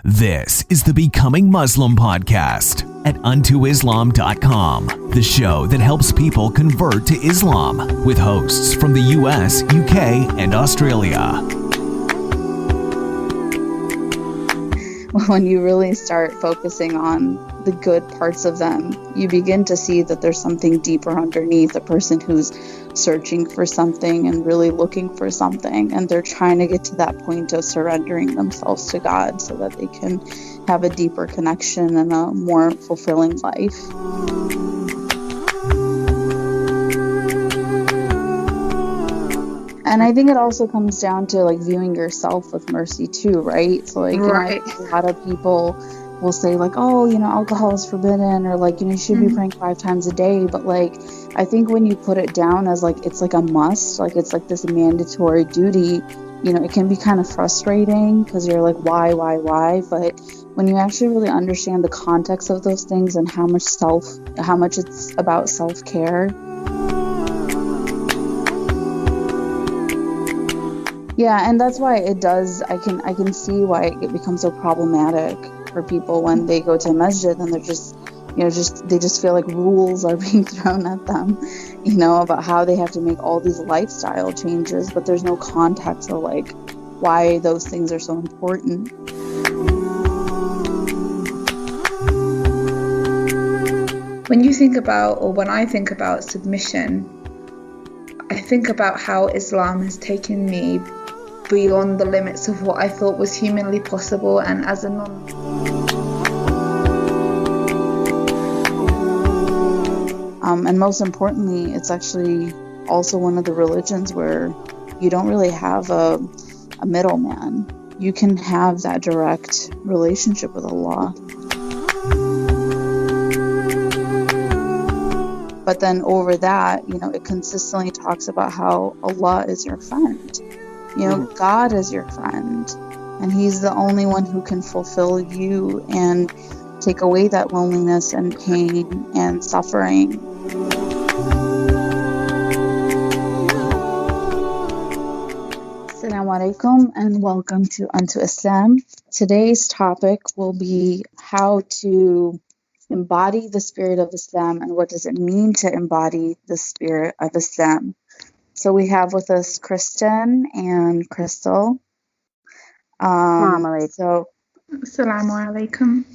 This is the Becoming Muslim podcast at untoislam.com, the show that helps people convert to Islam with hosts from the US, UK, and Australia. When you really start focusing on the good parts of them, you begin to see that there's something deeper underneath. A person who's searching for something and really looking for something, and they're trying to get to that point of surrendering themselves to God so that they can have a deeper connection and a more fulfilling life. And I think it also comes down to viewing yourself with mercy too, right? So Right. A lot of people will say oh, alcohol is forbidden, or you should be praying 5 times a day. But I think when you put it down as it's a must, it's this mandatory duty, it can be kind of frustrating because you're why? But when you actually really understand the context of those things and how much it's about self-care. Yeah, and that's why it does. I can see why it becomes so problematic for people when they go to a masjid and they're just they just feel like rules are being thrown at them, about how they have to make all these lifestyle changes, but there's no context of why those things are so important. When you think about, or when I think about submission, I think about how Islam has taken me beyond the limits of what I thought was humanly possible, and as a non. And most importantly, it's actually also one of the religions where you don't really have a middleman. You can have that direct relationship with Allah. But then over that, it consistently talks about how Allah is your friend. God is your friend. And He's the only one who can fulfill you and take away that loneliness and pain and suffering. Assalamu alaikum and welcome to Unto Islam. Today's topic will be how to embody the spirit of Islam and what does it mean to embody the spirit of Islam. So we have with us Christen and Crystal. Assalamu alaikum.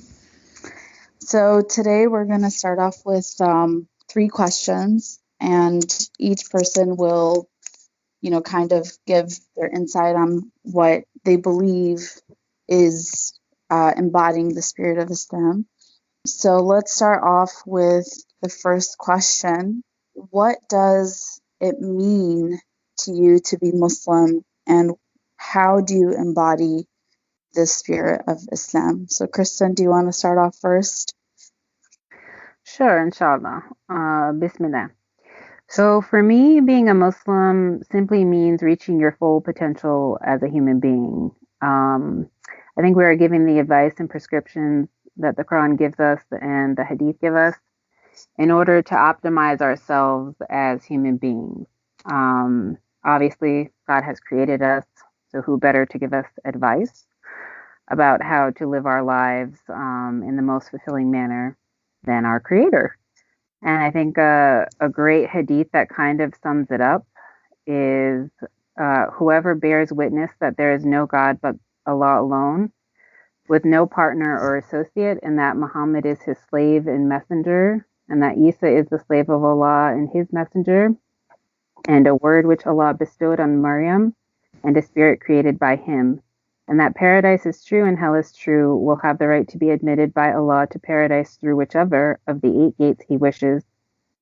So today we're going to start off with 3 questions, and each person will kind of give their insight on what they believe is embodying the spirit of Islam. So let's start off with the first question. What does it mean to you to be Muslim, and how do you embody the spirit of Islam? So Kristen, do you want to start off first? Sure, inshallah. Bismillah. So for me, being a Muslim simply means reaching your full potential as a human being. I think we are given the advice and prescriptions that the Quran gives us and the Hadith give us in order to optimize ourselves as human beings. Obviously, God has created us, so who better to give us advice about how to live our lives in the most fulfilling manner than our Creator. And I think a great hadith that kind of sums it up is whoever bears witness that there is no God but Allah alone, with no partner or associate, and that Muhammad is his slave and messenger, and that Isa is the slave of Allah and his messenger, and a word which Allah bestowed on Maryam, and a spirit created by him, and that paradise is true and hell is true, will have the right to be admitted by Allah to paradise through whichever of the 8 gates he wishes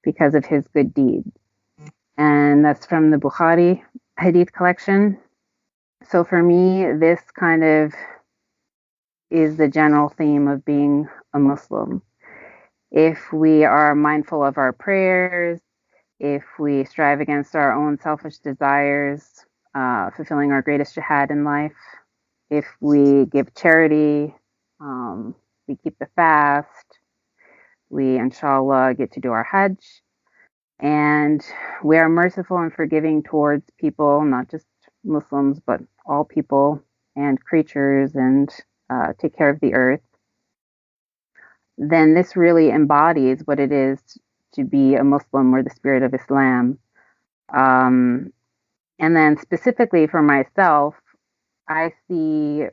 because of his good deeds. And that's from the Bukhari Hadith collection. So for me, this kind of is the general theme of being a Muslim. If we are mindful of our prayers, if we strive against our own selfish desires, fulfilling our greatest jihad in life, if we give charity, we keep the fast, we, inshallah, get to do our Hajj, and we are merciful and forgiving towards people, not just Muslims, but all people and creatures and take care of the earth, then this really embodies what it is to be a Muslim or the spirit of Islam. Um, and then specifically for myself, I see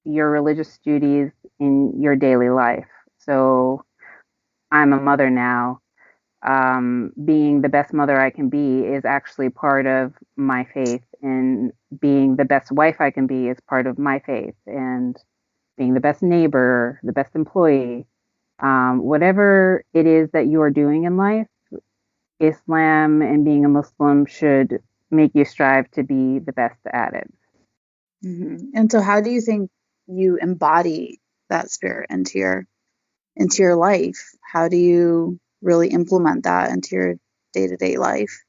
your religious duties in your daily life. So I'm a mother now. Being the best mother I can be is actually part of my faith, and being the best wife I can be is part of my faith, and being the best neighbor, the best employee, whatever it is that you are doing in life, Islam and being a Muslim should make you strive to be the best at it. And so how do you think you embody that spirit into your life? How do you really implement that into your day-to-day life?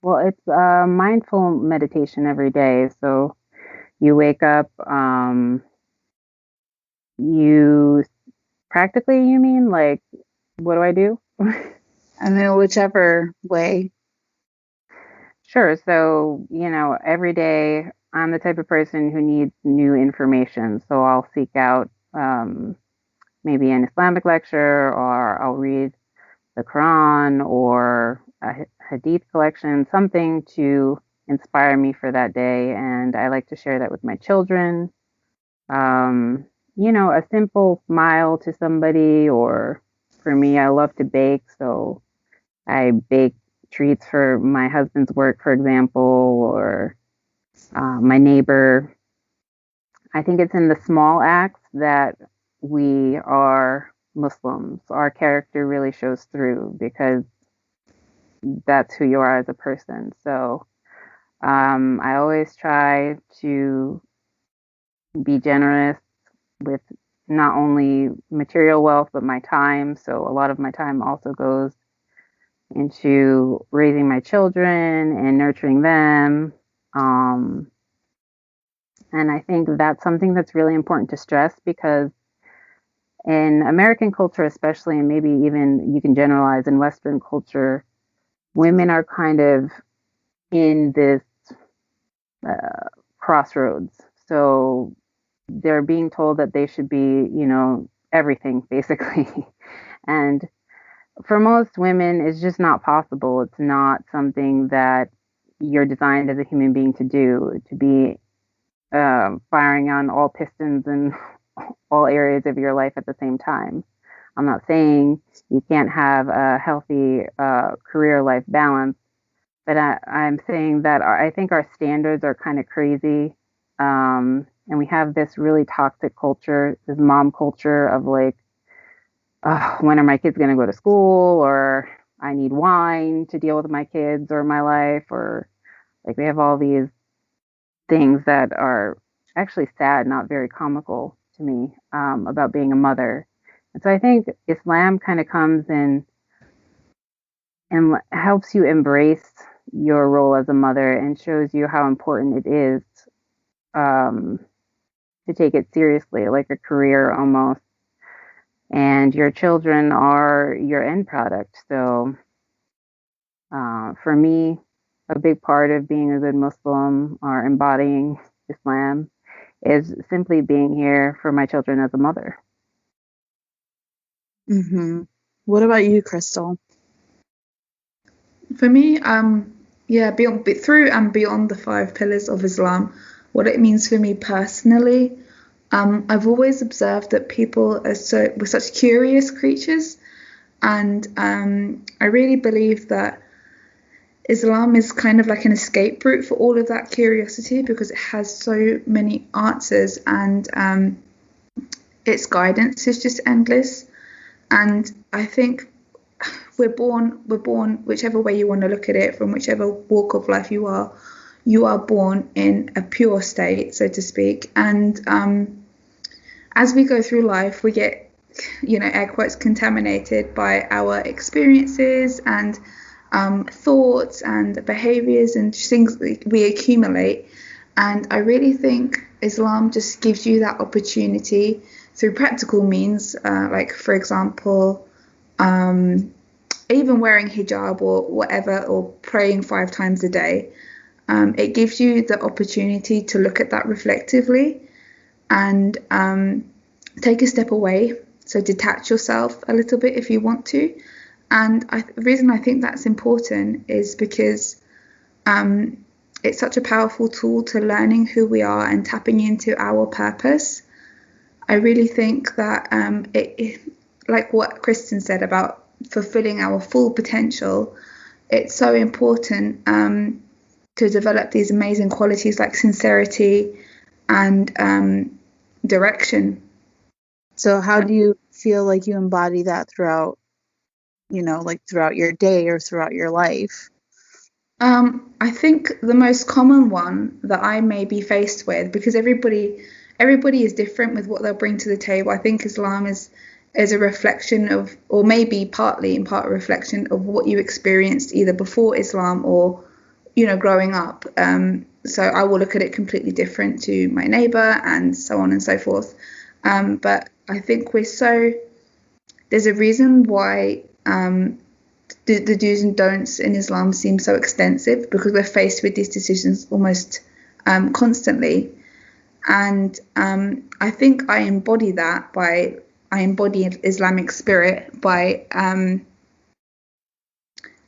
Well, it's mindful meditation every day. So you wake up, you practically, you mean like, what do I do? I mean, whichever way. Sure. So, every day I'm the type of person who needs new information. So I'll seek out maybe an Islamic lecture, or I'll read the Quran or a hadith collection, something to inspire me for that day. And I like to share that with my children. A simple smile to somebody, or for me, I love to bake. So I bake treats for my husband's work, for example, or my neighbor. I think it's in the small acts that we are Muslims. Our character really shows through, because that's who you are as a person. So I always try to be generous with not only material wealth, but my time. So a lot of my time also goes into raising my children and nurturing them. And I think that's something that's really important to stress, because in American culture, especially, and maybe even you can generalize in Western culture, women are kind of in this crossroads. So they're being told that they should be, everything basically. And for most women, it's just not possible. It's not something that you're designed as a human being to do, to be firing on all pistons in all areas of your life at the same time. I'm not saying you can't have a healthy career-life balance, but I'm saying that I think our standards are kind of crazy. And we have this really toxic culture, this mom culture of like, when are my kids going to go to school? Or I need wine to deal with my kids or my life. Or like we have all these things that are actually sad, not very comical to me, about being a mother. And so I think Islam kind of comes in and helps you embrace your role as a mother, and shows you how important it is to take it seriously, like a career almost. And your children are your end product. So for me, a big part of being a good Muslim or embodying Islam is simply being here for my children as a mother. What about you, Crystal? For me, through and beyond the 5 pillars of Islam, what it means for me personally, I've always observed that people we're such curious creatures, and I really believe that Islam is kind of like an escape route for all of that curiosity, because it has so many answers, and its guidance is just endless. And I think we're born, whichever way you want to look at it, from whichever walk of life you are born in a pure state, so to speak. And as we go through life, we get, air quotes, contaminated by our experiences and thoughts and behaviors and things we accumulate. And I really think Islam just gives you that opportunity through practical means, like, for example, even wearing hijab or whatever, or praying 5 times a day. It gives you the opportunity to look at that reflectively and take a step away. So detach yourself a little bit if you want to. And the reason I think that's important is because it's such a powerful tool to learning who we are and tapping into our purpose. I really think that like what Christen said about fulfilling our full potential, it's so important to develop these amazing qualities like sincerity and direction. So how do you feel like you embody that throughout, like throughout your day or throughout your life? I think the most common one that I may be faced with, because everybody is different with what they'll bring to the table. I think Islam is a reflection of, or maybe partly in part a reflection of what you experienced either before Islam or, growing up. So I will look at it completely different to my neighbor and so on and so forth. But I think there's a reason why the do's and don'ts in Islam seem so extensive, because we're faced with these decisions almost constantly. And I think I embody Islamic spirit by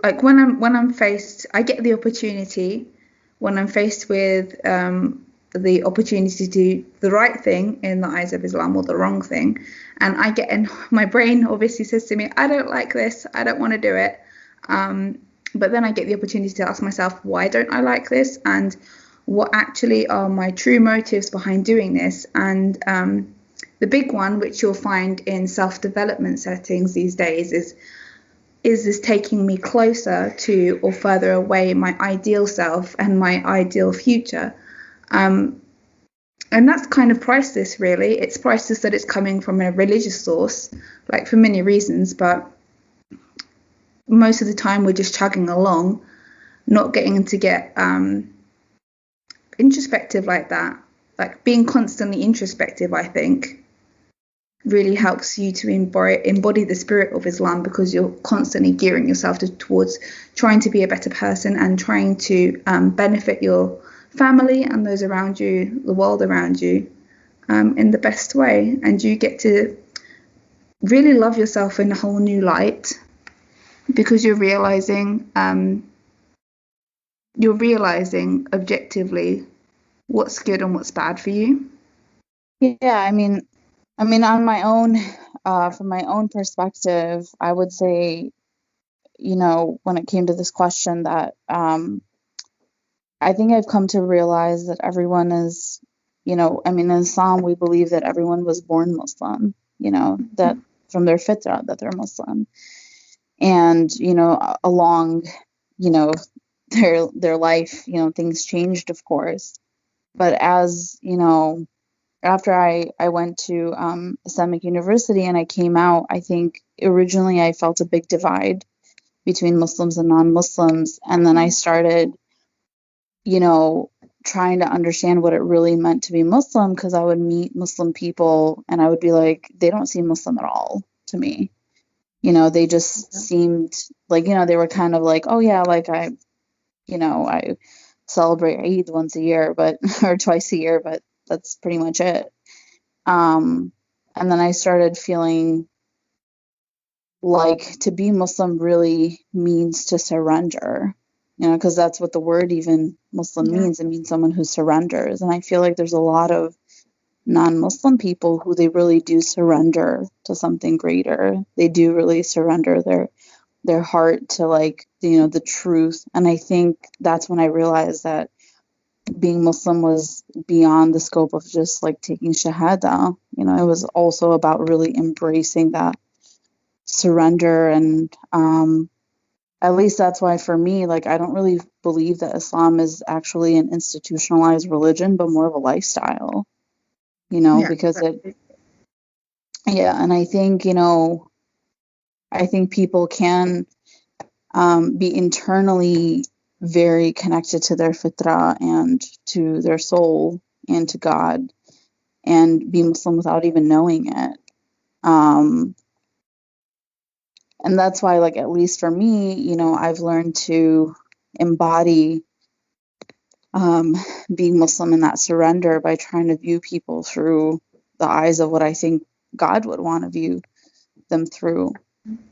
like when I'm faced, I get the opportunity when I'm faced with the opportunity to do the right thing in the eyes of Islam or the wrong thing, and I get in, my brain obviously says to me, I don't like this, I don't want to do it, but then I get the opportunity to ask myself, why don't I like this, and what actually are my true motives behind doing this. And the big one, which you'll find in self-development settings these days, is this taking me closer to or further away my ideal self and my ideal future. And that's kind of priceless, really. It's priceless that it's coming from a religious source, like for many reasons, but most of the time we're just chugging along, not getting to get introspective like that. Like being constantly introspective, I think, really helps you to embody the spirit of Islam, because you're constantly gearing yourself towards trying to be a better person and trying to benefit your family and those around you, the world around you, in the best way. And you get to really love yourself in a whole new light, because you're realizing objectively what's good and what's bad for you. Yeah, I mean, on my own, from my own perspective, I would say, when it came to this question, that I think I've come to realize that everyone is, in Islam, we believe that everyone was born Muslim, that from their fitrah, that they're Muslim. And, along, their life, things changed, of course. But as, after I went to Islamic University and I came out, I think originally I felt a big divide between Muslims and non-Muslims. And then I started, trying to understand what it really meant to be Muslim, because I would meet Muslim people and I would be like, they don't seem Muslim at all to me. They just seemed like, they were kind of like, oh yeah, like I celebrate Eid once a year, or twice a year, but that's pretty much it. And then I started feeling like to be Muslim really means to surrender, because that's what the word even Muslim means. It means someone who surrenders. And I feel like there's a lot of non-Muslim people who they really do surrender to something greater. They do really surrender their heart to, like, the truth. And I think that's when I realized that being Muslim was beyond the scope of just like taking shahada. It was also about really embracing that surrender. And at least that's why for me, like, I don't really believe that Islam is actually an institutionalized religion, but more of a lifestyle, because and I think, I think people can be internally very connected to their fitrah and to their soul and to God, and be Muslim without even knowing it. And that's why, like, at least for me, I've learned to embody um, being Muslim and that surrender by trying to view people through the eyes of what I think God would want to view them through.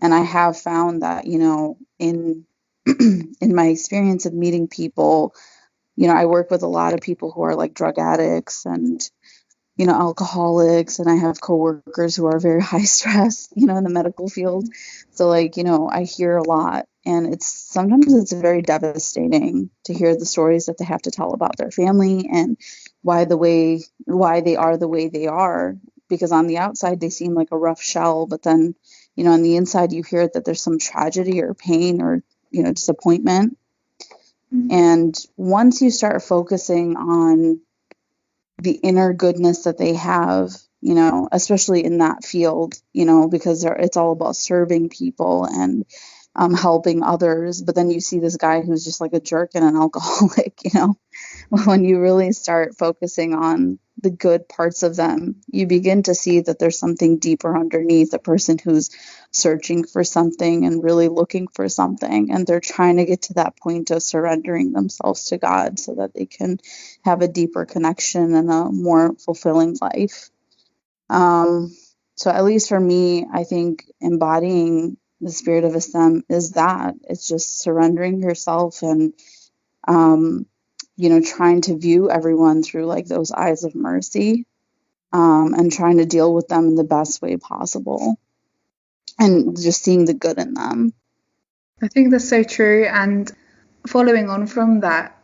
And I have found that, in in my experience of meeting people, I work with a lot of people who are like drug addicts and, alcoholics, and I have coworkers who are very high stress, in the medical field. So like, I hear a lot, and sometimes it's very devastating to hear the stories that they have to tell about their family and why they are the way they are, because on the outside they seem like a rough shell, but then, on the inside you hear that there's some tragedy or pain or, disappointment. And once you start focusing on the inner goodness that they have, especially in that field, because it's all about serving people and helping others. But then you see this guy who's just like a jerk and an alcoholic, when you really start focusing on the good parts of them, you begin to see that there's something deeper underneath, a person who's searching for something and really looking for something. And they're trying to get to that point of surrendering themselves to God so that they can have a deeper connection and a more fulfilling life. So at least for me, I think embodying the spirit of Islam is that. It's just surrendering yourself and trying to view everyone through like those eyes of mercy, and trying to deal with them in the best way possible and just seeing the good in them. I think that's so true. And following on from that,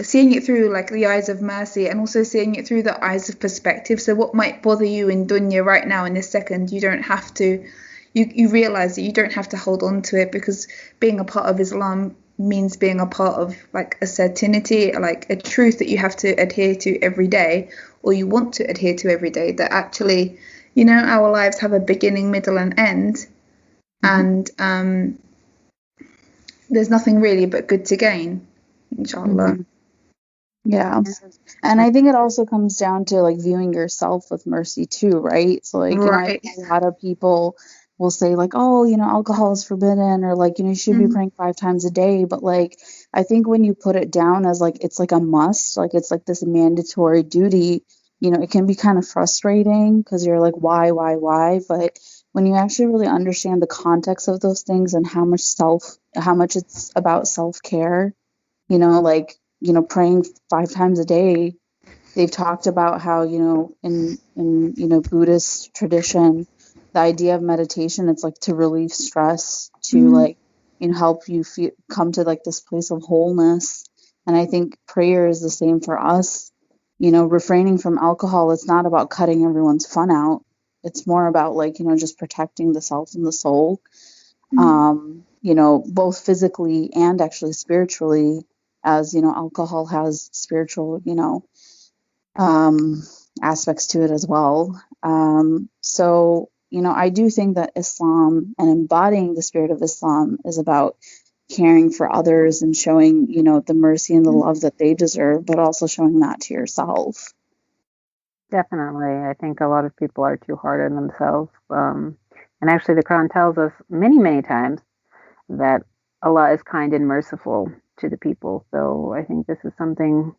seeing it through like the eyes of mercy and also seeing it through the eyes of perspective. So what might bother you in dunya right now in this second, you don't have to, you realize that you don't have to hold on to it, because being a part of Islam means being a part of like a certainty, like a truth that you have to adhere to every day, or you want to adhere to every day, that actually, our lives have a beginning, middle and end. And there's nothing really but good to gain, inshallah. Yeah. And I think it also comes down to like viewing yourself with mercy too, right? So like, Right. I think a lot of people will say like, oh, alcohol is forbidden, or like, you should be praying 5 times a day. But like, I think when you put it down as like, it's like a must, like it's like this mandatory duty, it can be kind of frustrating because you're like, why? But when you actually really understand the context of those things and how much it's about self-care, like, praying 5 times a day, they've talked about how, in Buddhist tradition, the idea of meditation, it's like to relieve stress, to like, help you come to like this place of wholeness. And I think prayer is the same for us. Refraining from alcohol, it's not about cutting everyone's fun out. It's more about like, just protecting the self and the soul, both physically and actually spiritually, as, alcohol has spiritual, aspects to it as well. So, I do think that Islam and embodying the spirit of Islam is about caring for others and showing, the mercy and the love that they deserve, but also showing that to yourself. Definitely. I think a lot of people are too hard on themselves. And actually, the Quran tells us many, many times that Allah is kind and merciful to the people. So I think this is something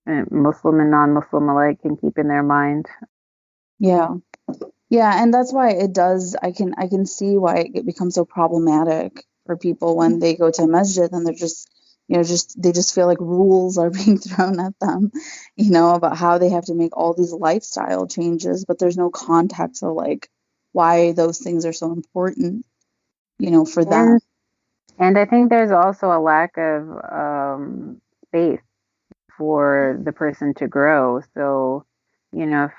Muslim and non-Muslim alike can keep in their mind. Yeah. And that's why it does. I can see why it becomes so problematic for people when they go to a masjid and they're just, they just feel like rules are being thrown at them, about how they have to make all these lifestyle changes, but there's no context of like why those things are so important, for them. And I think there's also a lack of space for the person to grow. So, if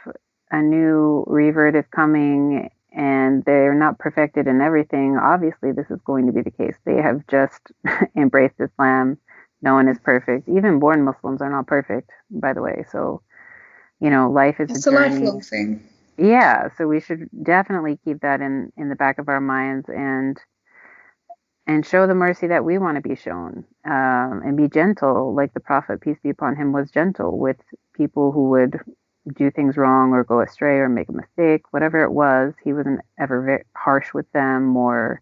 a new revert is coming and they're not perfected in everything, obviously this is going to be the case. They have just embraced Islam. No one is perfect. Even born Muslims are not perfect, by the way. So, life is It's a a journey. lifelong thing. Yeah, so we should definitely keep that in the back of our minds and show the mercy that we want to be shown, and be gentle, like the Prophet, peace be upon him, was gentle with people who would do things wrong or go astray or make a mistake, whatever it was. He wasn't ever very harsh with them or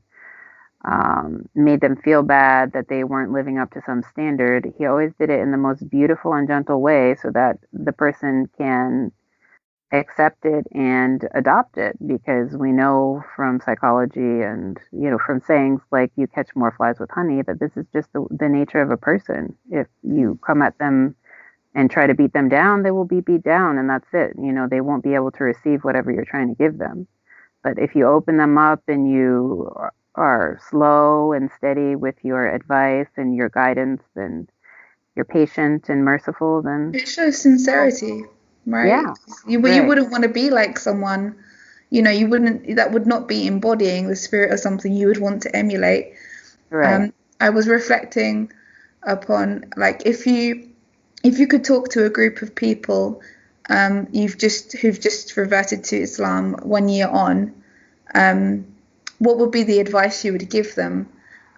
made them feel bad that they weren't living up to some standard. He always did it in the most beautiful and gentle way so that the person can accept it and adopt it, because we know from psychology and from sayings like you catch more flies with honey that this is just the nature of a person. If you come at them and try to beat them down, they will be beat down, and that's it. They won't be able to receive whatever you're trying to give them. But if you open them up and you are slow and steady with your advice and your guidance, and you're patient and merciful, then it shows sincerity, right? Yeah, You right. wouldn't want to be like someone, you wouldn't, that would not be embodying the spirit of something you would want to emulate. Right. I was reflecting upon, like, if you could talk to a group of people who've just reverted to Islam 1 year on, what would be the advice you would give them?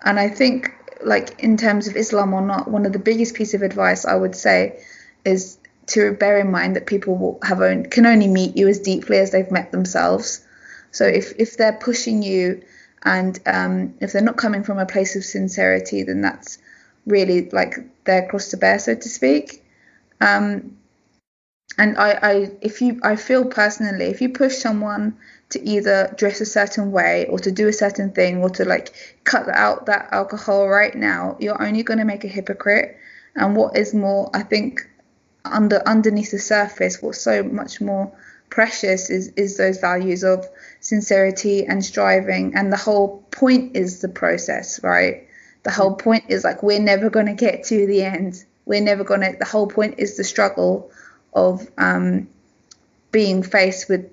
And I think, like, in terms of Islam or not, one of the biggest piece of advice I would say is to bear in mind that people can only meet you as deeply as they've met themselves. So if they're pushing you and if they're not coming from a place of sincerity, then that's really like their cross to bear, so to speak. And I feel personally, if you push someone to either dress a certain way or to do a certain thing or to like cut out that alcohol right now, you're only going to make a hypocrite. And what is more, I think, underneath the surface, what's so much more precious is those values of sincerity and striving. And the whole point is the process, right? The whole point is, like, we're never going to get to the end. The whole point is the struggle of being faced with,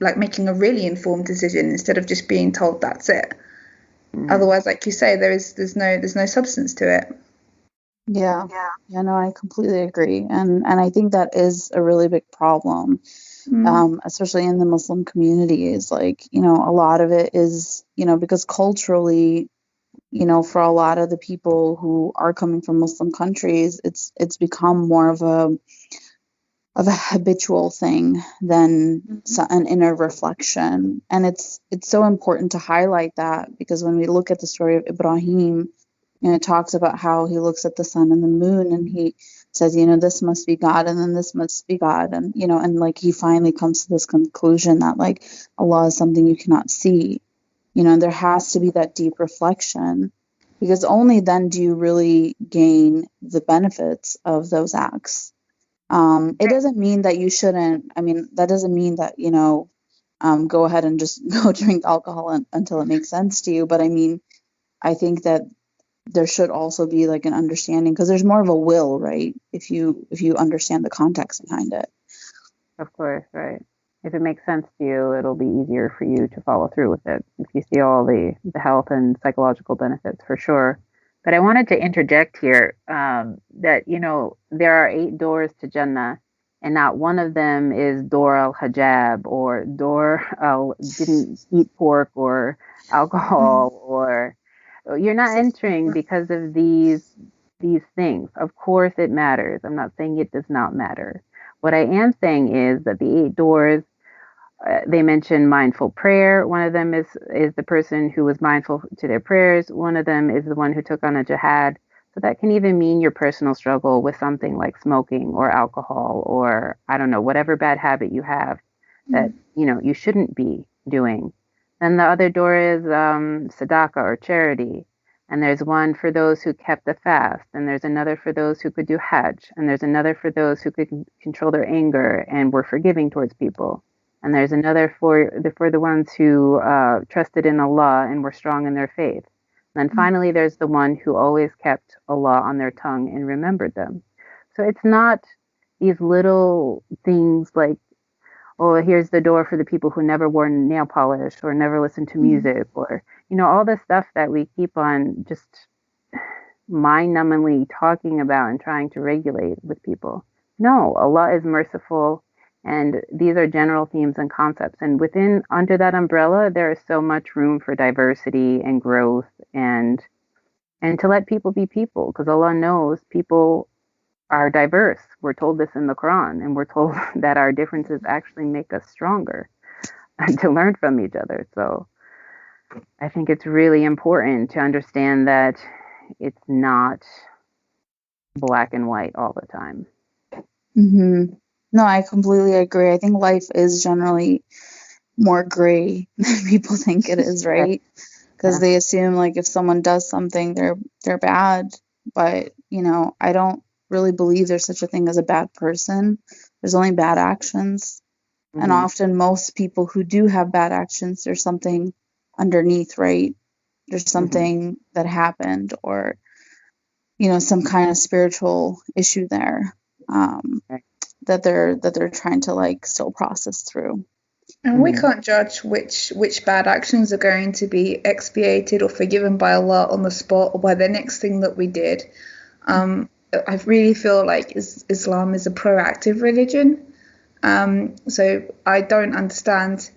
like, making a really informed decision instead of just being told that's it. Otherwise, like you say, there's no substance to it. Yeah, no, I completely agree. And I think that is a really big problem, especially in the Muslim community, is like, a lot of it is, because culturally, for a lot of the people who are coming from Muslim countries, it's become more of a habitual thing than an inner reflection. And it's so important to highlight that, because when we look at the story of Ibrahim, it talks about how he looks at the sun and the moon and he says, this must be God, and then this must be God. And, and like he finally comes to this conclusion that like Allah is something you cannot see, and there has to be that deep reflection, because only then do you really gain the benefits of those acts. It doesn't mean that you shouldn't, that doesn't mean that, go ahead and just go drink alcohol until it makes sense to you. But I think that there should also be like an understanding, because there's more of a will, right? If you understand the context behind it. Of course, right. If it makes sense to you, it'll be easier for you to follow through with it if you see all the health and psychological benefits, for sure. But I wanted to interject here that, there are 8 doors to Jannah, and not one of them is Door al-Hajab or Door al-didn't eat pork or alcohol, or you're not entering because of these things. Of course it matters. I'm not saying it does not matter. What I am saying is that the 8 doors, they mention mindful prayer. One of them is the person who was mindful to their prayers. One of them is the one who took on a jihad. So that can even mean your personal struggle with something like smoking or alcohol, or I don't know, whatever bad habit you have that, you shouldn't be doing. Then the other door is sadaqah, or charity. And there's one for those who kept the fast. And there's another for those who could do hajj. And there's another for those who could control their anger and were forgiving towards people. And there's another for the ones who trusted in Allah and were strong in their faith. And then finally, there's the one who always kept Allah on their tongue and remembered them. So it's not these little things like, oh, here's the door for the people who never wore nail polish or never listened to music, or, all this stuff that we keep on just mind-numbingly talking about and trying to regulate with people. No, Allah is merciful. And these are general themes and concepts. And under that umbrella, there is so much room for diversity and growth and to let people be people, because Allah knows people are diverse. We're told this in the Quran, and we're told that our differences actually make us stronger and to learn from each other. So I think it's really important to understand that it's not black and white all the time. Mm-hmm. No, I completely agree. I think life is generally more gray than people think it is, right? Because Yeah. they assume like if someone does something, they're bad. But I don't really believe there's such a thing as a bad person. There's only bad actions. And Mm-hmm. often most people who do have bad actions, there's something underneath, right? There's something that happened, or some kind of spiritual issue there, Right. that they're trying to like still process through. And we can't judge which bad actions are going to be expiated or forgiven by Allah on the spot or by the next thing that we did. I really feel like Islam is a proactive religion. So I don't understand.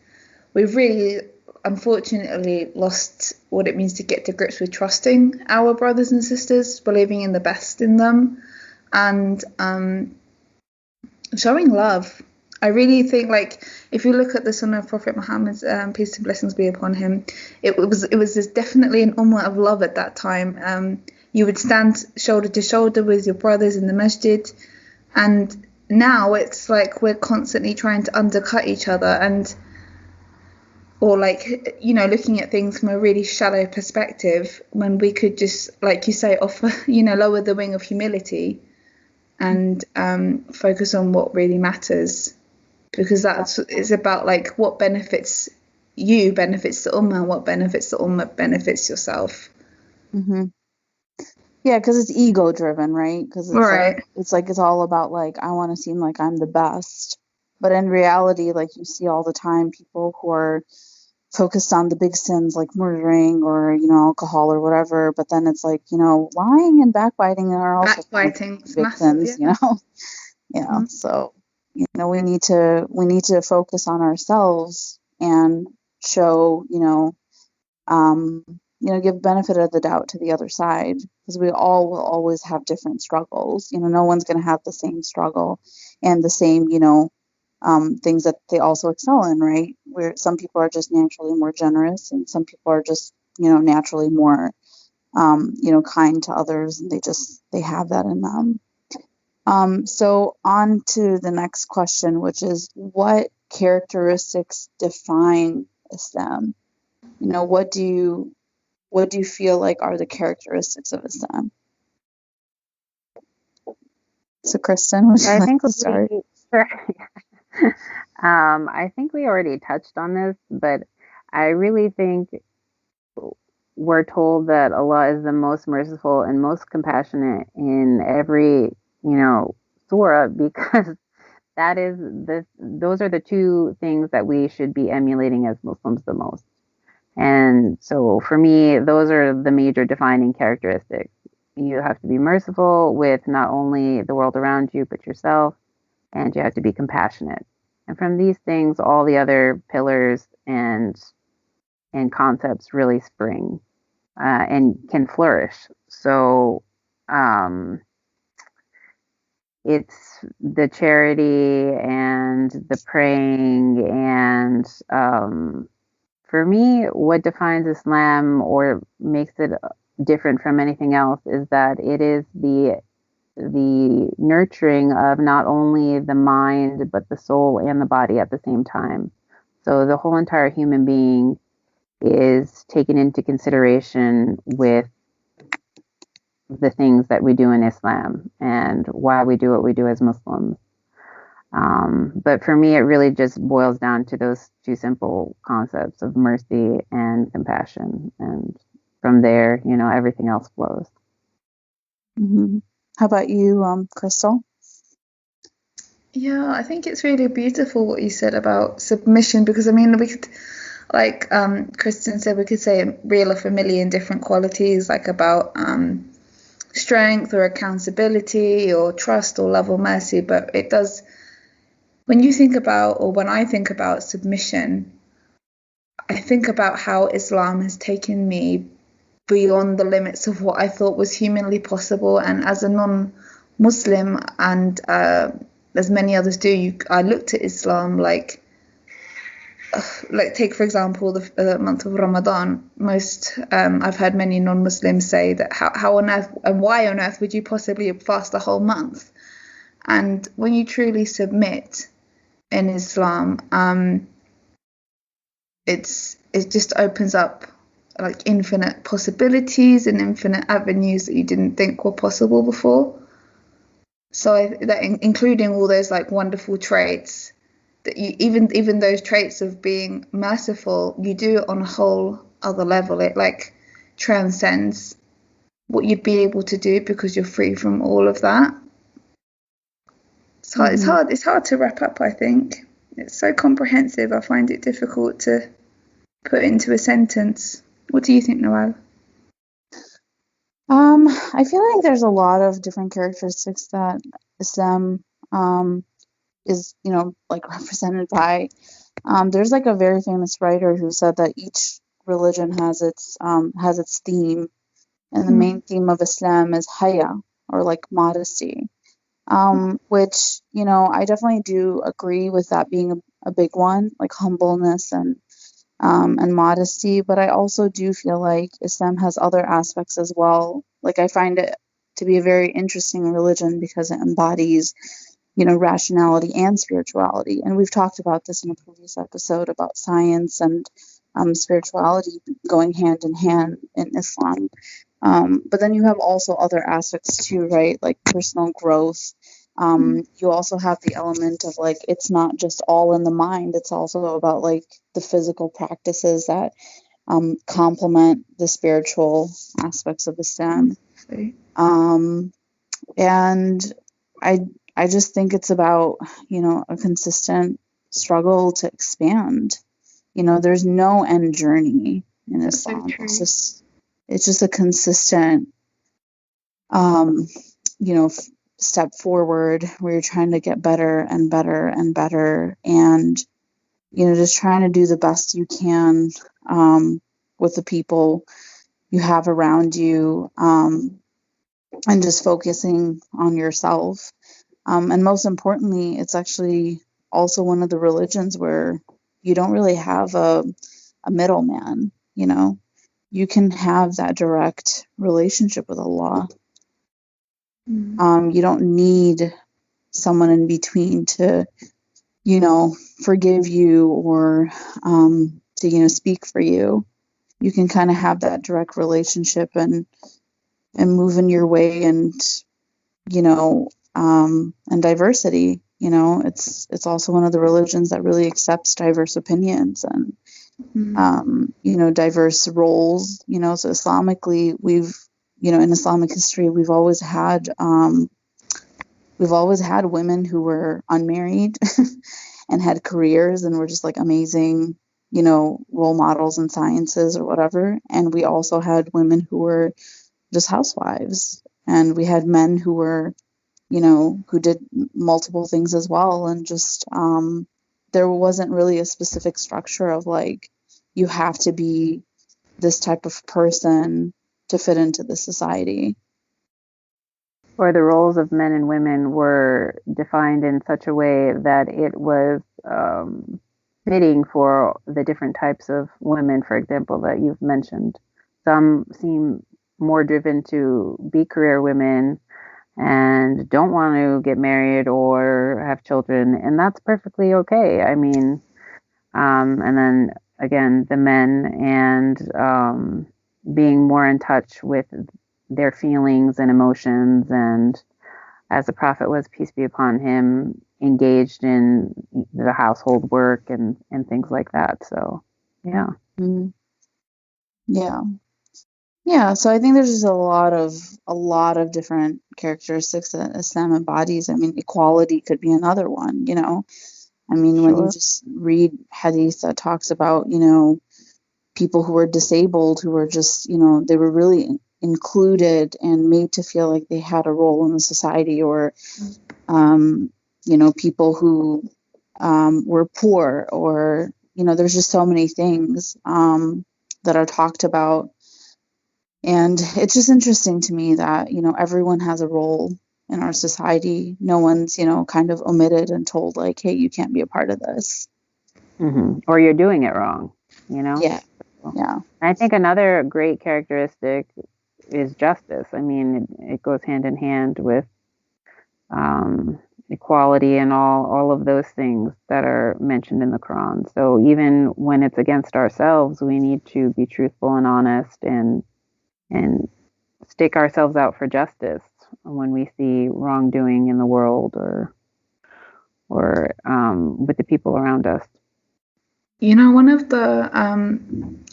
We've really, unfortunately, lost what it means to get to grips with trusting our brothers and sisters, believing in the best in them, and showing love. I really think, like, if you look at the Sunnah of Prophet Muhammad's, peace and blessings be upon him, it was definitely an ummah of love at that time. You would stand shoulder to shoulder with your brothers in the masjid, and now it's like we're constantly trying to undercut each other, and or like looking at things from a really shallow perspective, when we could just, like you say, offer lower the wing of humility and focus on what really matters, because it's about like what benefits you benefits the ummah, and what benefits the ummah benefits yourself. Mm-hmm. Yeah, because it's ego driven, right? Because Right. it's all about like, I want to seem like I'm the best, but in reality, like you see all the time people who are focused on the big sins like murdering or alcohol or whatever, but then it's like lying and backbiting are also Backbiting is big massive, sins, yeah. Mm-hmm. So we need to focus on ourselves and show give benefit of the doubt to the other side, because we all will always have different struggles. No one's going to have the same struggle and the same things that they also excel in, right? Where some people are just naturally more generous, and some people are just naturally more kind to others, and they have that in them. So on to the next question, which is, what characteristics define Islam? What do you feel like are the characteristics of Islam? So Christen, would you I like think to start? sure. I think we already touched on this, but I really think we're told that Allah is the most merciful and most compassionate in every, surah, because those are the two things that we should be emulating as Muslims the most. And so for me, those are the major defining characteristics. You have to be merciful with not only the world around you, but yourself, and you have to be compassionate. And from these things, all the other pillars and concepts really spring and can flourish. So it's the charity and the praying, and for me, what defines Islam or makes it different from anything else is that it is the nurturing of not only the mind but the soul and the body at the same time. So the whole entire human being is taken into consideration with the things that we do in Islam and why we do what we do as Muslims. But for me, it really just boils down to those two simple concepts of mercy and compassion. And from there, everything else flows. Mm-hmm. How about you, Crystal? Yeah, I think it's really beautiful what you said about submission, because I mean, we could, like Christen said, we could say real of a million different qualities, like about strength or accountability or trust or love or mercy, but it does, when you think about, or when I think about submission, I think about how Islam has taken me beyond the limits of what I thought was humanly possible. And as a non-Muslim, and as many others do, I looked at Islam like like take for example the month of Ramadan. I've heard many non-Muslims say that how on earth and why on earth would you possibly fast the whole month? And when you truly submit in Islam, it just opens up like infinite possibilities and infinite avenues that you didn't think were possible before. So that including all those like wonderful traits that you even those traits of being merciful, you do it on a whole other level. It like transcends what you'd be able to do because you're free from all of that. It's hard to wrap up, I think. It's so comprehensive. I find it difficult to put into a sentence. What do you think, Nawal? I feel like there's a lot of different characteristics that Islam is, like represented by. There's like a very famous writer who said that each religion has its theme, and the main theme of Islam is haya, or like modesty. Which, I definitely do agree with that being a big one, like humbleness and modesty. But I also do feel like Islam has other aspects as well. Like I find it to be a very interesting religion because it embodies, rationality and spirituality. And we've talked about this in a previous episode about science and spirituality going hand in hand in Islam. But then you have also other aspects too, right? Like personal growth. You also have the element of like, it's not just all in the mind. It's also about like the physical practices that complement the spiritual aspects of Islam. And I just think it's about, a consistent struggle to expand. There's no end journey in Islam. It's just a consistent, step forward where you're trying to get better and better and better, and just trying to do the best you can with the people you have around you, and just focusing on yourself. And most importantly, it's actually also one of the religions where you don't really have a middleman. You can have that direct relationship with Allah. You don't need someone in between to, forgive you or to, speak for you. You can kind of have that direct relationship and move in your way, and, and diversity. It's also one of the religions that really accepts diverse opinions and, diverse roles. So Islamically, in Islamic history, we've always had women who were unmarried and had careers and were just like amazing, role models in sciences or whatever. And we also had women who were just housewives, and we had men who were, who did multiple things as well. And just there wasn't really a specific structure of like, you have to be this type of person to fit into the society. Or the roles of men and women were defined in such a way that it was fitting for the different types of women, for example, that you've mentioned. Some seem more driven to be career women and don't want to get married or have children, and that's perfectly okay. I mean, and then again, the men and being more in touch with their feelings and emotions, and as the Prophet was, peace be upon him, engaged in the household work and things like that. So, yeah. Yeah. So I think there's just a lot of different characteristics that Islam embodies. I mean, equality could be another one. I mean, when you just read hadith that talks about, people who were disabled, who were just, they were really included and made to feel like they had a role in the society, or, people who were poor, or, there's just so many things that are talked about. And it's just interesting to me that, everyone has a role in our society. No one's, kind of omitted and told like, hey, you can't be a part of this. Or you're doing it wrong, you know? Yeah. So, Yeah. I think another great characteristic is justice. I mean, it goes hand in hand with equality and all of those things that are mentioned in the Quran. So even when it's against ourselves, we need to be truthful and honest and stake ourselves out for justice when we see wrongdoing in the world or with the people around us. You know, one of the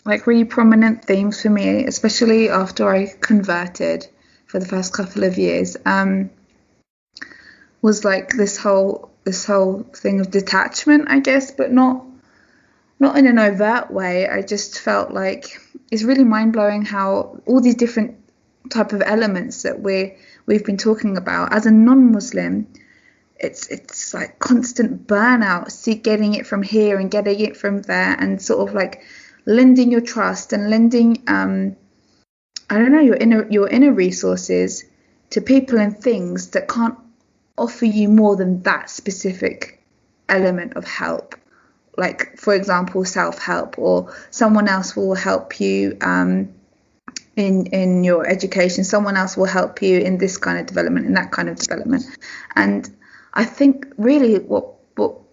like really prominent themes for me, especially after I converted for the first couple of years, was like this whole thing of detachment, I guess, but not in an overt way. I just felt like it's really mind blowing how all these different type of elements that we've been talking about as a non-Muslim, it's like constant burnout, getting it from here and getting it from there, and sort of like lending your trust and lending I don't know, your inner resources to people and things that can't offer you more than that specific element of help. Like, for example, self-help, or someone else will help you in your education, someone else will help you in this kind of development, in that kind of development. And I think really what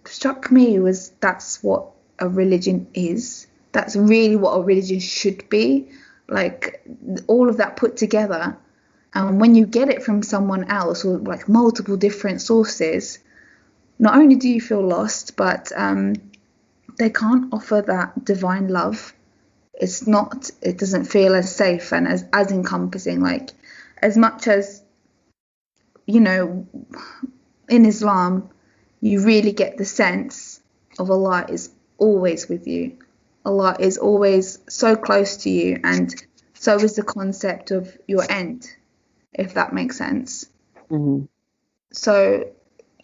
struck me was that's what a religion is. That's really what a religion should be. Like, all of that put together. And when you get it from someone else, or like multiple different sources, not only do you feel lost, but they can't offer that divine love. It doesn't feel as safe and as encompassing. Like, as much as, you know, in Islam, you really get the sense of Allah is always with you. Allah is always so close to you, and so is the concept of your end, if that makes sense. Mm-hmm. So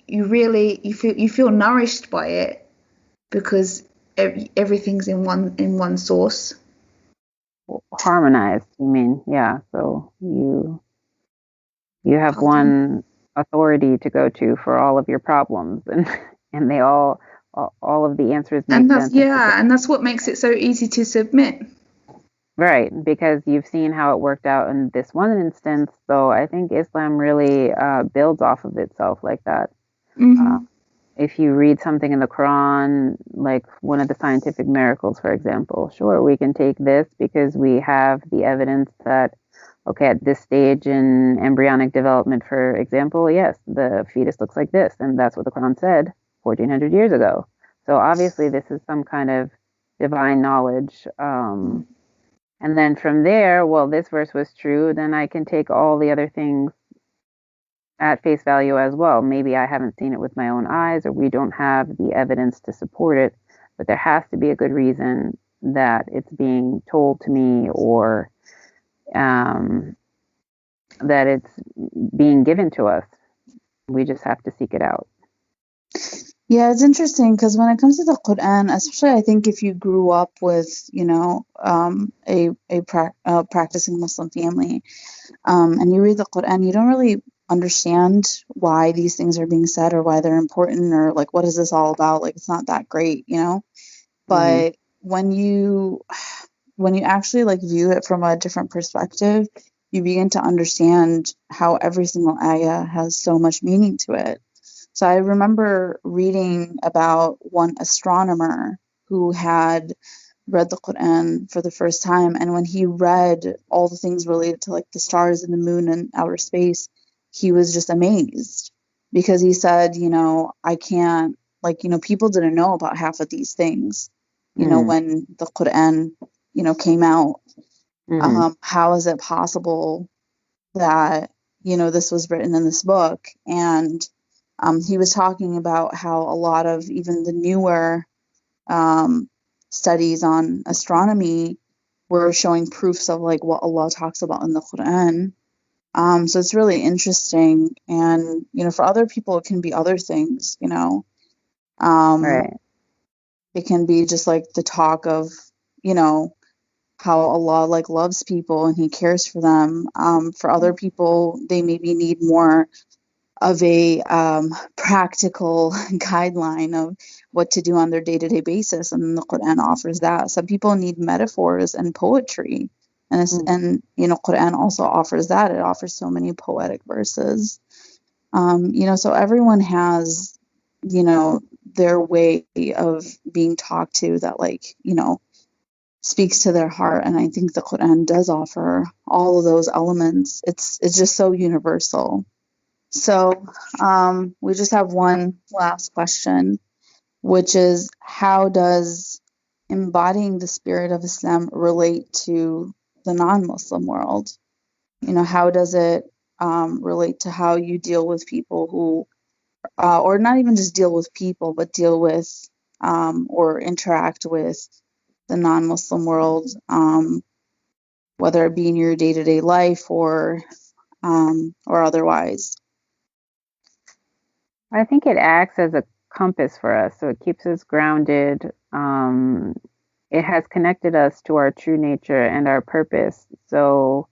you feel nourished by it because everything's in one source. Harmonized, you mean? Yeah. So you have one authority to go to for all of your problems, and they all of the answers make sense. And that's what makes it so easy to submit. Right, because you've seen how it worked out in this one instance. So I think Islam really builds off of itself like that. Mm-hmm. If you read something in the Quran, like one of the scientific miracles, for example, sure, we can take this because we have the evidence that, okay, at this stage in embryonic development, for example, yes, the fetus looks like this, and that's what the Quran said 1400 years ago. So obviously this is some kind of divine knowledge. And then from there, well, this verse was true, then I can take all the other things at face value as well. Maybe I haven't seen it with my own eyes, or we don't have the evidence to support it, but there has to be a good reason that it's being told to me, or that it's being given to us. We just have to seek it out. Yeah, it's interesting because when it comes to the Quran, especially I think if you grew up with, you know, a practicing Muslim family, and you read the Quran, you don't really understand why these things are being said or why they're important, or like, what is this all about? Like, it's not that great, you know? But when you actually like view it from a different perspective, you begin to understand how every single ayah has so much meaning to it. So I remember reading about one astronomer who had read the Quran for the first time, and when he read all the things related to like the stars and the moon and outer space, he was just amazed, because he said, you know, I can't, like, you know, people didn't know about half of these things, you know, when the Quran, you know, came out. How is it possible that, you know, this was written in this book? And he was talking about how a lot of even the newer studies on astronomy were showing proofs of like what Allah talks about in the Quran. So it's really interesting. And, you know, for other people, it can be other things, you know. Right. It can be just like the talk of, you know, how Allah like loves people and he cares for them. For other people, they maybe need more practical guideline of what to do on their day-to-day basis, and the Quran offers that. Some people need metaphors and poetry, and Quran also offers that. It offers so many poetic verses. So everyone has their way of being talked to that speaks to their heart, and I think the Quran does offer all of those elements. It's just so universal. So we just have one last question, which is, how does embodying the spirit of Islam relate to the non-Muslim world? How does it relate to how you deal with people who, or not even just deal with people, but deal with or interact with the non-Muslim world, whether it be in your day-to-day life or otherwise? I think it acts as a compass for us, so it keeps us grounded. It has connected us to our true nature and our purpose. So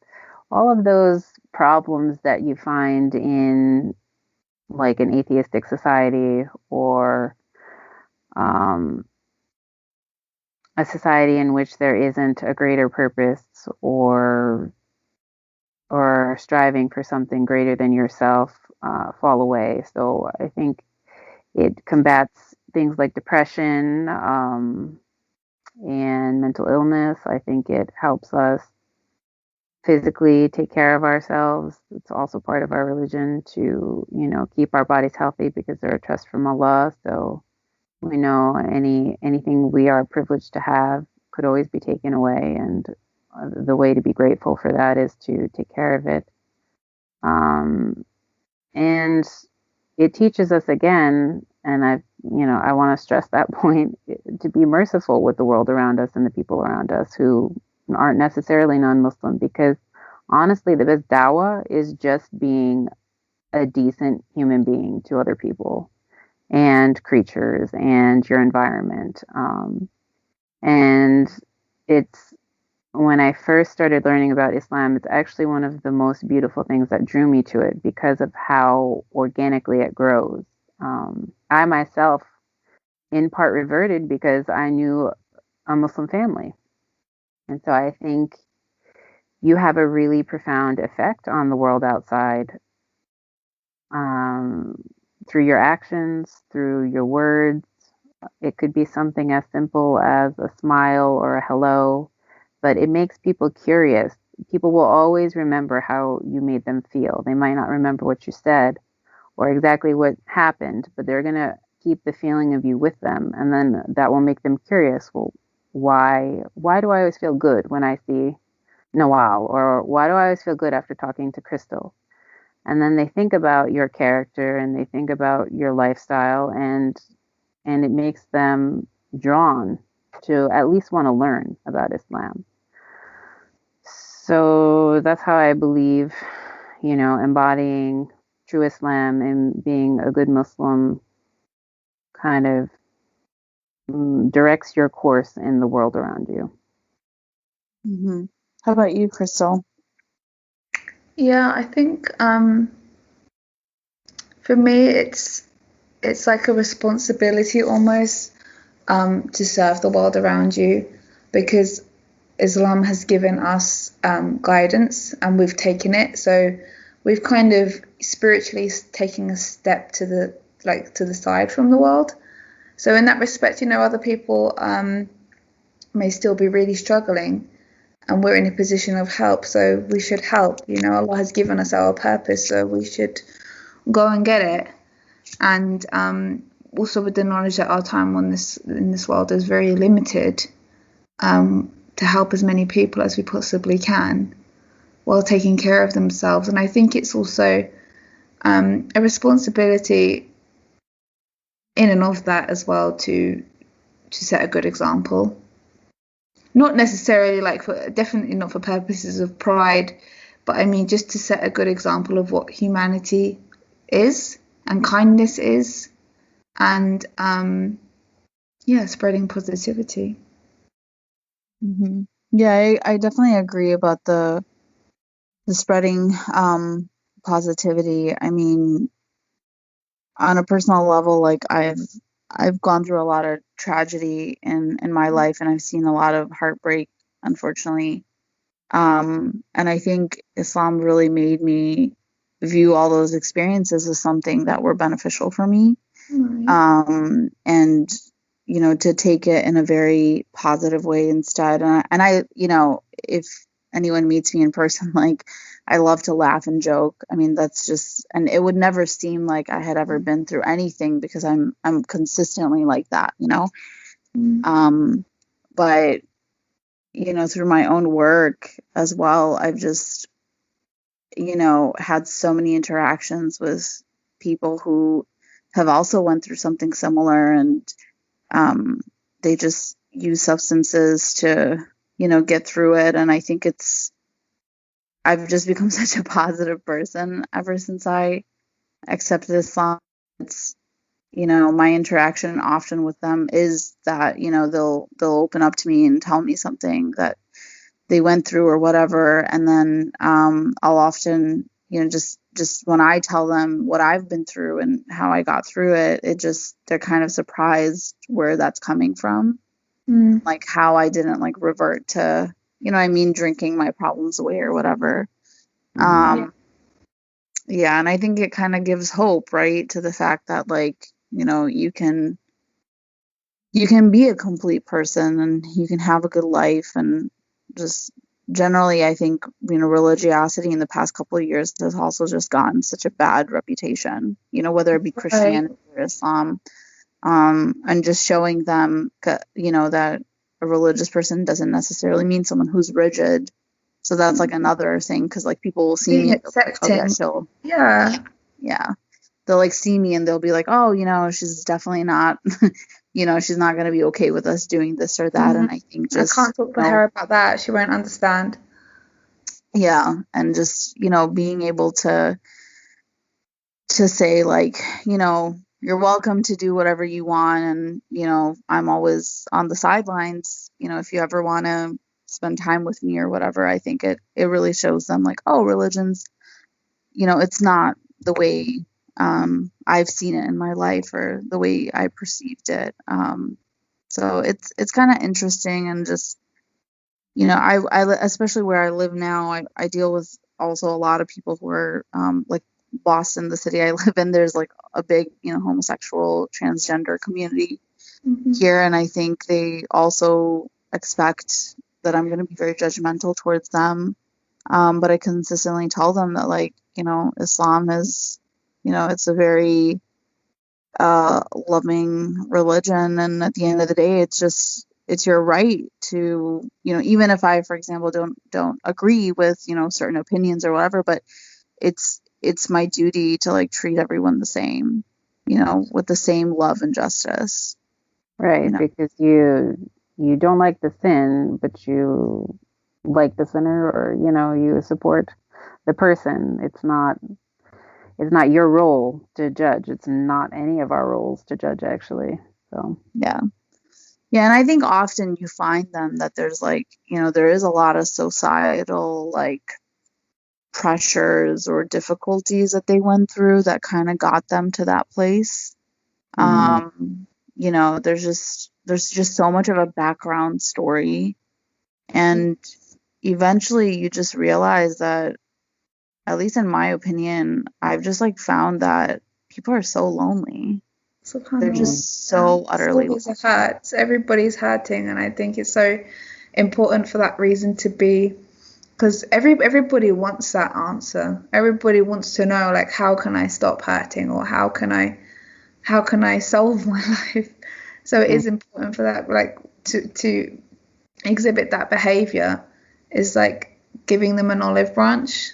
all of those problems that you find in like an atheistic society or a society in which there isn't a greater purpose or striving for something greater than yourself fall away. So I think it combats things like depression and mental illness. I think it helps us physically take care of ourselves. It's also part of our religion to, keep our bodies healthy because they're a trust from Allah. So we know anything we are privileged to have could always be taken away, and the way to be grateful for that is to take care of it. And it teaches us again, and I want to stress that point, to be merciful with the world around us and the people around us who aren't necessarily non-Muslim, because honestly, the best dawah is just being a decent human being to other people and creatures and your environment. And it's, when I first started learning about Islam, it's actually one of the most beautiful things that drew me to it because of how organically it grows. I myself, in part, reverted because I knew a Muslim family. And so I think you have a really profound effect on the world outside through your actions, through your words. It could be something as simple as a smile or a hello, but it makes people curious. People will always remember how you made them feel. They might not remember what you said or exactly what happened, but they're going to keep the feeling of you with them. And then that will make them curious. Well, why do I always feel good when I see Nawal? Or why do I always feel good after talking to Crystal? And then they think about your character and they think about your lifestyle, and it makes them drawn to at least want to learn about Islam. So that's how I believe, embodying true Islam and being a good Muslim kind of directs your course in the world around you. Mm-hmm. How about you, Crystal? Yeah, I think for me it's like a responsibility almost to serve the world around you, because Islam has given us guidance and we've taken it. So we've kind of spiritually taken a step to the side from the world. So in that respect, other people may still be really struggling, and we're in a position of help. So we should help. Allah has given us our purpose, so we should go and get it. And also with the knowledge that our time in this world is very limited, to help as many people as we possibly can while taking care of themselves. And I think it's also a responsibility in and of that as well to set a good example. Not necessarily definitely not for purposes of pride, but I mean just to set a good example of what humanity is and kindness is, and spreading positivity. Mm-hmm. Yeah, I definitely agree about the spreading positivity. I mean, on a personal level, like I've gone through a lot of tragedy in my life, and I've seen a lot of heartbreak, unfortunately. And I think Islam really made me view all those experiences as something that were beneficial for me. And to take it in a very positive way instead. And I, if anyone meets me in person, like, I love to laugh and joke. I mean, that's just, and it would never seem like I had ever been through anything because I'm consistently like that, but through my own work as well, I've just, had so many interactions with people who have also went through something similar, and they just use substances to, get through it. And I think I've just become such a positive person ever since I accepted Islam. It's, my interaction often with them is that, they'll open up to me and tell me something that they went through or whatever. And then I'll often, just when I tell them what I've been through and how I got through it, they're kind of surprised where that's coming from. Like how I didn't like revert to, drinking my problems away or whatever. Yeah, and I think it kind of gives hope, right, to the fact that, like, you can be a complete person and you can have a good life. And just generally, I think, religiosity in the past couple of years has also just gotten such a bad reputation, whether it be Christianity or Islam, and just showing them, that a religious person doesn't necessarily mean someone who's rigid. So that's like another thing, because like people will see me, accepting. They'll like see me and they'll be like, oh, she's definitely not, she's not going to be okay with us doing this or that. And I think just, I can't talk to her about that. She won't understand. Yeah. And just, being able to say, like, you're welcome to do whatever you want. And, I'm always on the sidelines, if you ever want to spend time with me or whatever. I think it really shows them, like, oh, religion's, it's not the way I've seen it in my life or the way I perceived it. So it's kind of interesting. And just, I especially where I live now, I deal with also a lot of people who are like Boston, the city I live in, there's like a big, homosexual, transgender community here. And I think they also expect that I'm going to be very judgmental towards them. But I consistently tell them that, like, Islam is, it's a very loving religion. And at the end of the day, it's your right to, even if I, for example, don't agree with, certain opinions or whatever, but it's my duty to, like, treat everyone the same, with the same love and justice. Right, because you don't like the sin, but you like the sinner, or, you support the person. It's not your role to judge. It's not any of our roles to judge, actually. So yeah, and I think often you find them that there's, like, there is a lot of societal, like, pressures or difficulties that they went through that kind of got them to that place. There's just so much of a background story, and eventually you just realize that, at least in my opinion, I've just, like, found that people are so lonely. They're just so utterly lonely. Hurt. Everybody's hurting, and I think it's so important for that reason to be, because everybody wants that answer. Everybody wants to know, like, how can I stop hurting, or how can I solve my life? So it is important for that, like, to exhibit that behavior is like giving them an olive branch.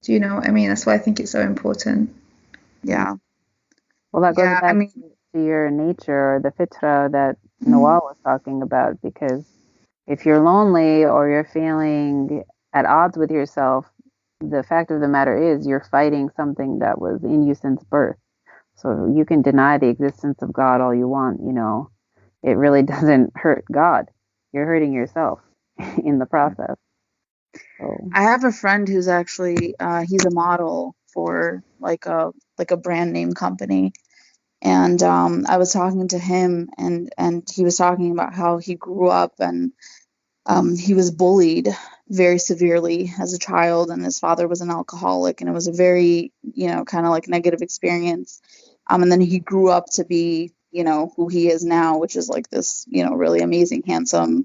Do you know what I mean? That's why I think it's so important. Yeah. Well, that goes back to your nature, or the fitra that Nawal was talking about, because if you're lonely or you're feeling at odds with yourself, the fact of the matter is you're fighting something that was in you since birth. So you can deny the existence of God all you want, it really doesn't hurt God. You're hurting yourself in the process. So. I have a friend who's actually, he's a model for like a brand name company. And I was talking to him, and he was talking about how he grew up, and he was bullied very severely as a child, and his father was an alcoholic, and it was a very, kind of like negative experience. And then he grew up to be, who he is now, which is like this, really amazing, handsome,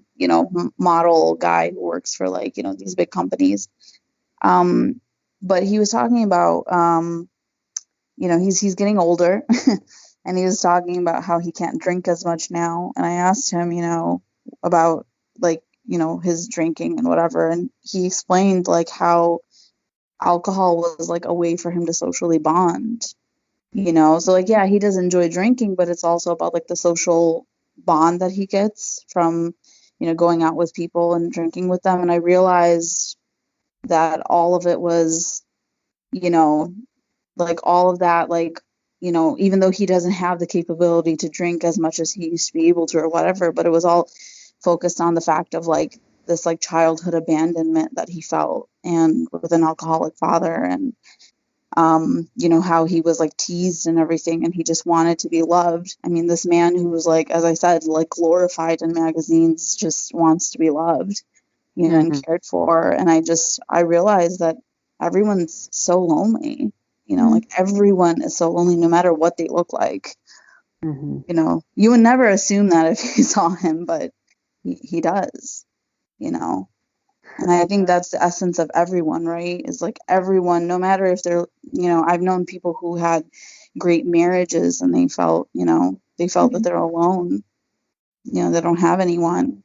model guy who works for like, these big companies. But he was talking about, he's getting older and he was talking about how he can't drink as much now. And I asked him, about like, his drinking and whatever. And he explained like how alcohol was like a way for him to socially bond, So like, yeah, he does enjoy drinking, but it's also about like the social bond that he gets from, going out with people and drinking with them. And I realized that all of it was, like all of that, like, even though he doesn't have the capability to drink as much as he used to be able to or whatever, but it was all focused on the fact of like this like childhood abandonment that he felt, and with an alcoholic father, and how he was like teased and everything, and he just wanted to be loved. I mean, this man who was like, as I said, like glorified in magazines, just wants to be loved, and cared for. And I realized that everyone's so lonely, like everyone is so lonely no matter what they look like. You would never assume that if you saw him, but he does, and I think that's the essence of everyone, right? Is like everyone, no matter if they're, I've known people who had great marriages and they felt that they're alone, they don't have anyone.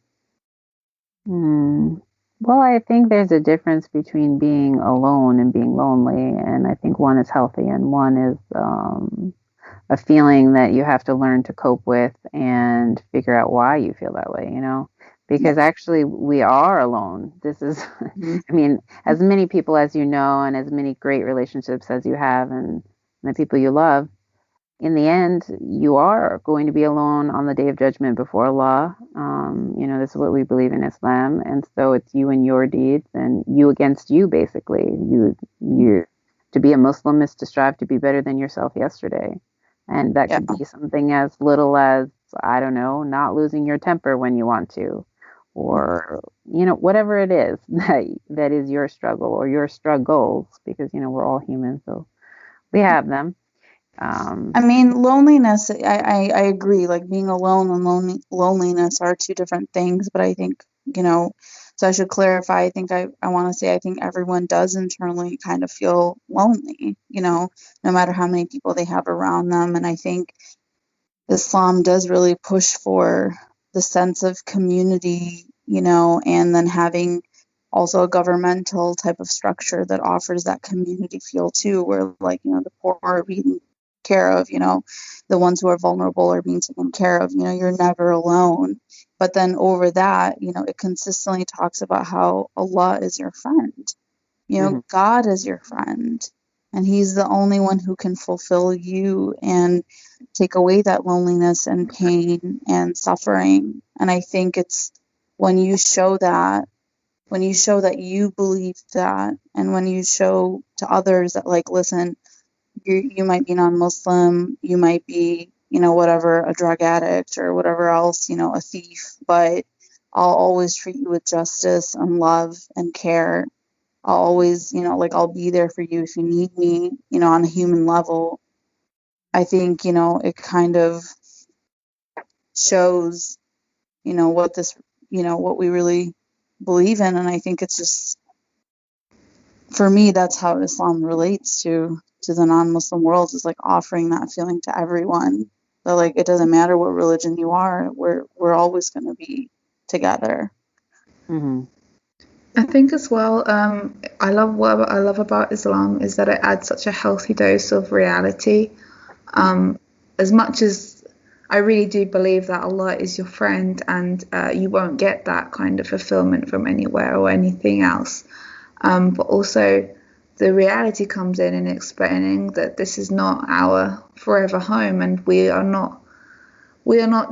Well, I think there's a difference between being alone and being lonely. And I think one is healthy and one is a feeling that you have to learn to cope with and figure out why you feel that way, because actually we are alone. This is, I mean, as many people as you know, and as many great relationships as you have, and the people you love, in the end, you are going to be alone on the day of judgment before Allah. This is what we believe in Islam. And so it's you and your deeds, and you against you, basically. You to be a Muslim is to strive to be better than yourself yesterday. And that could be something as little as, I don't know, not losing your temper when you want to, or, whatever it is that is your struggle or your struggles, because, we're all human, so we have them. I mean, loneliness, I agree, like being alone and loneliness are two different things, but I think, so I should clarify, I think I want to say, I think everyone does internally kind of feel lonely, no matter how many people they have around them. And I think Islam does really push for the sense of community, and then having also a governmental type of structure that offers that community feel too, where like, the poor are being care of, the ones who are vulnerable are being taken care of, you're never alone. But then over that, it consistently talks about how Allah is your friend, God is your friend, and he's the only one who can fulfill you and take away that loneliness and pain and suffering. And I think it's when you show that you believe that, and when you show to others that, like, listen, you might be non-Muslim, you might be, whatever, a drug addict or whatever else, a thief, but I'll always treat you with justice and love and care. I'll always, I'll be there for you if you need me, on a human level. I think, it kind of shows, what we really believe in. And I think it's just, for me, that's how Islam relates to the non-Muslim world, is like offering that feeling to everyone. That like, it doesn't matter what religion you are, we're always going to be together. I think as well, what I love about Islam is that it adds such a healthy dose of reality. As much as I really do believe that Allah is your friend, and you won't get that kind of fulfillment from anywhere or anything else. But also the reality comes in explaining that this is not our forever home, and we are not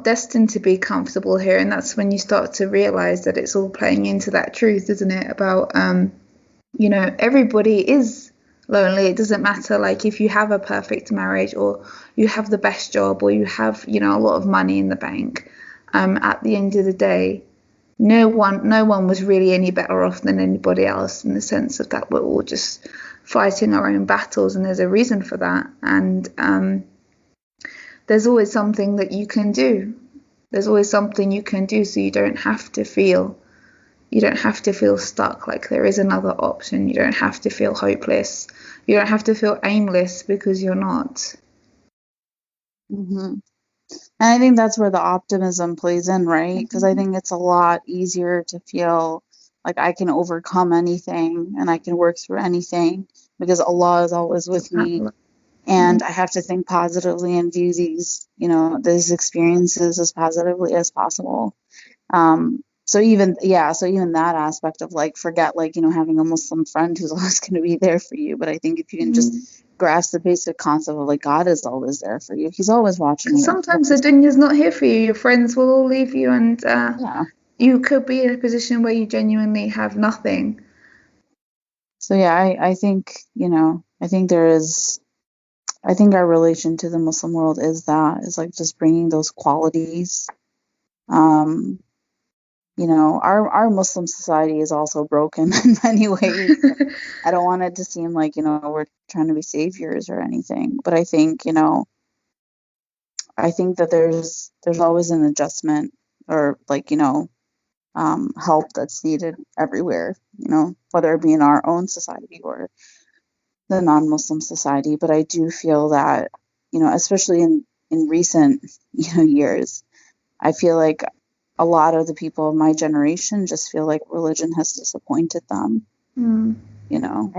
destined to be comfortable here. And that's when you start to realize that it's all playing into that truth, isn't it? About, everybody is lonely. It doesn't matter like if you have a perfect marriage or you have the best job or you have, you know, a lot of money in the bank. At the end of the day, no one was really any better off than anybody else, in the sense of that we're all just fighting our own battles, and there's a reason for that. And there's always something that you can do. There's always something you can do, so you don't have to feel stuck. Like, there is another option. You don't have to feel hopeless. You don't have to feel aimless, because you're not. And I think that's where the optimism plays in, right? Because I think it's a lot easier to feel like I can overcome anything and I can work through anything because Allah is always with me. And I have to think positively and view these, you know, these experiences as positively as possible. So even that aspect of like, forget like, you know, having a Muslim friend who's always going to be there for you. But I think if you can just grasp the basic concept of like, God is always there for you. He's always watching you. Sometimes the dunya's not here for you. Your friends will all leave you, and you could be in a position where you genuinely have nothing. So yeah, I think, you know, I think our relation to the Muslim world is like just bringing those qualities. You know, our Muslim society is also broken in many ways. I don't want it to seem like, you know, we're trying to be saviors or anything, but I think, you know, I think that there's always an adjustment or like, you know, help that's needed everywhere, you know, whether it be in our own society or the non-Muslim society. But I do feel that, you know, especially in recent, you know, years, I feel like a lot of the people of my generation just feel like religion has disappointed them. You know.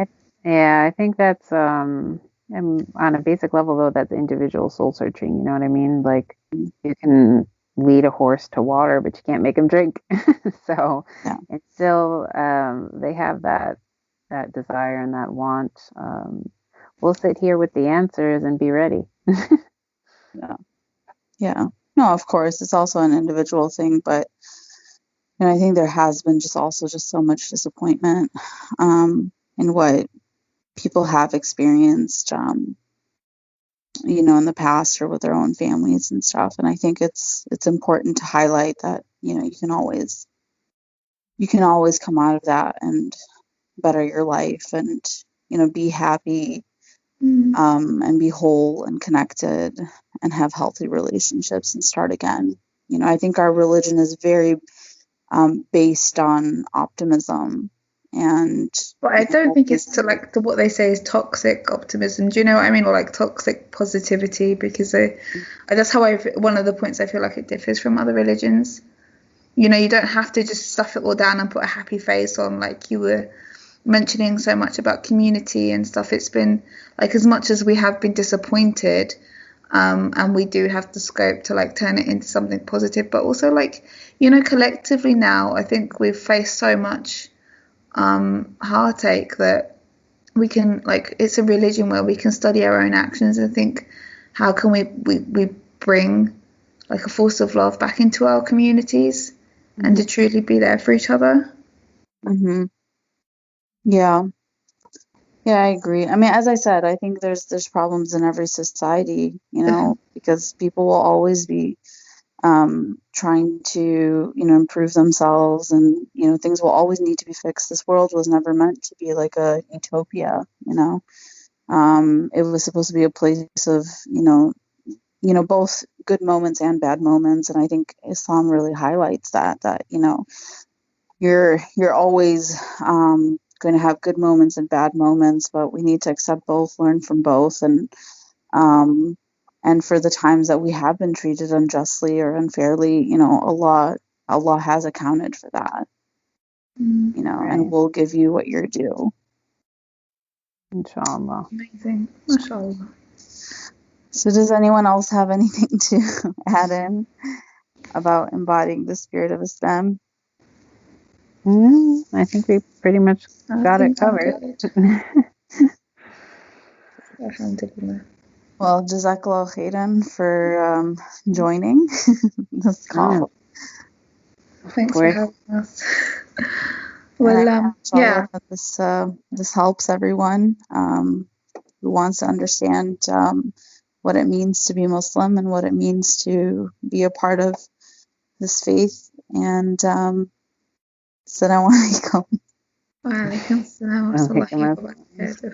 I think that's on a basic level though, that's individual soul searching. You know what I mean? Like, you can lead a horse to water, but you can't make him drink. So it's still they have that desire and that want. We'll sit here with the answers and be ready. Yeah. No, of course, it's also an individual thing, but you know, I think there has been just so much disappointment in what people have experienced, you know, in the past or with their own families and stuff. And I think it's important to highlight that, you know, you can always come out of that and better your life and, you know, be happy, and be whole and connected and have healthy relationships and start again. You know, I think our religion is very based on optimism, and but I don't think it's to like what they say is toxic optimism. Do you know what I mean? Or like toxic positivity, because that's how one of the points I feel like it differs from other religions. You know, you don't have to just stuff it all down and put a happy face on, like you were mentioning so much about community and stuff. It's been like, as much as we have been disappointed, and we do have the scope to like turn it into something positive, but also like, you know, collectively now I think we've faced so much heartache that we can, like, it's a religion where we can study our own actions and think, how can we bring like a force of love back into our communities and to truly be there for each other. Yeah, I agree. I mean, as I said, I think there's problems in every society, you know, because people will always be trying to, you know, improve themselves, and, you know, things will always need to be fixed. This world was never meant to be like a utopia, you know. It was supposed to be a place of, you know, both good moments and bad moments, and I think Islam really highlights that, you know, you're always going to have good moments and bad moments, but we need to accept both, learn from both, and for the times that we have been treated unjustly or unfairly, you know, Allah has accounted for that, you know, and will give you what you're due. Inshallah. Amazing. Mashallah. So does anyone else have anything to add in about embodying the spirit of Islam? I think we pretty much got it covered. Well, Jazakallah khairan for joining this call. Thanks for having us. Well, Inshallah, that this helps everyone who wants to understand what it means to be Muslim and what it means to be a part of this faith. And Assalamu alaikum. Wa alaikum assalam wa Okay, rahmatullahi wa barakatuh.